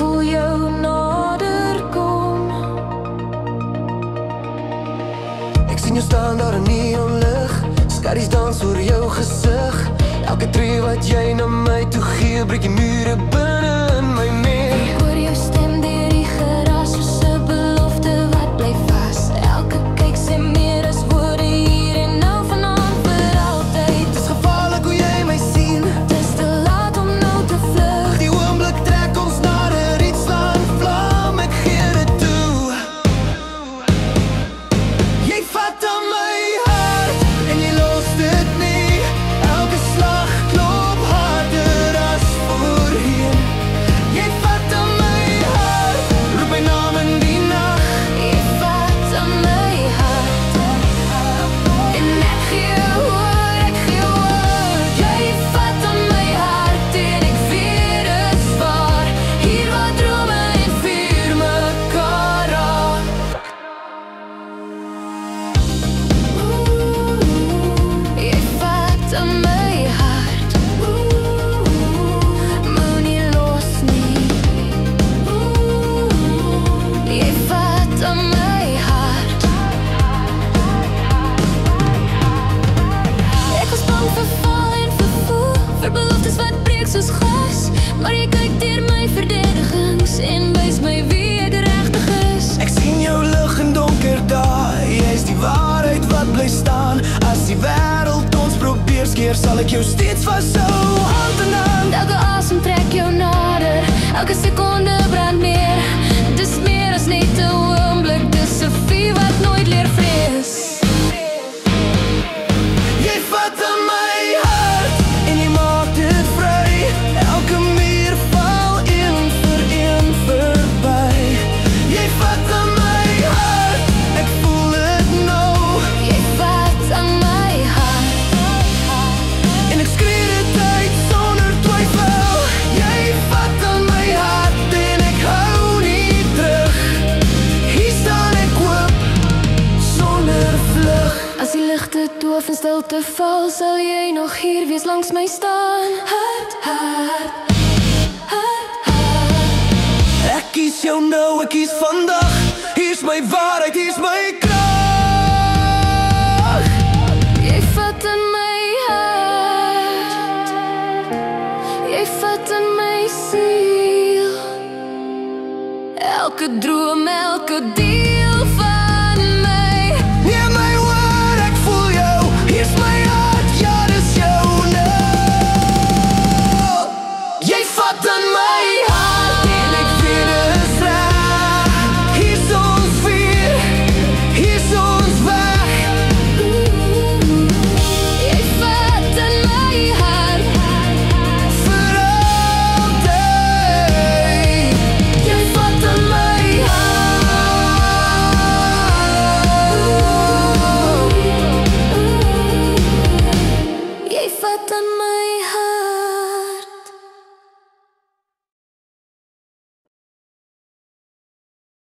voel jou nader kom. Ek sien jou staan daar in neonlig, skadu's dans oor jou gesig. Elke tree wat jy na my toe gee, breek die mure binne in my neer. Ek hoor jou stem deur die geraas, soos 'n belofte wat bly vas. Elke kyk sê meer as woorde, hier en nou, vanaand vir altyd. Dis gevaarlik hoe jy my sien, Dis te laat om nou te vlug. die oomblik trek ons nader, iets slaan vlam, ek gee dit toe. Jy vat aan my hart en jy los dit nie. Elke slag klop harder as voorheen. Jy vat aan my hart, roep my naam in die nag. Jy vat aan my hart en ek gee hoor, ek gee hoor. Jy vat aan my hart en ek weet is waar. Hier waar drome en vuur mekaar raak. Jy vat aan my hart, moenie los nie. Jy vat aan my hart. Ek was bang vir val en vervoer, vir beloftes wat breek soos glas. Maar jy kyk deur my verdedigings en wys my wie ek regtig is. Ek sien jou lig in donker dae, jy is die waarheid wat bly staan. As die wêreld ons probeer skeer, sal ek jou steeds vashou, hand in hand. Elke asem trek jou nader, elke sekonde brand meer. Dis meer as net 'n oomblik, dis 'n vuur wat nooit leer vrees. Jy vat aan my hart en jy maak dit vry. Elke muur val een vir een verby. Jy vat aan my hart, ek voel dit nou. Jy vat aan my hart En ek skree dit uit sonder twyfel. Jy vat aan my hart en ek hou nie terug. Hier staan ek oop, sonder vlug. As die ligte doof en stilte val, sal jy nog hier wees langs my staan. Hart, hart, hart, hart. Ek kies jou nou, ek kies vandag. Hier's my waarheid, hier's my krag. Jy vat aan my hart, jy vat aan my siel. Elke droom, elke dier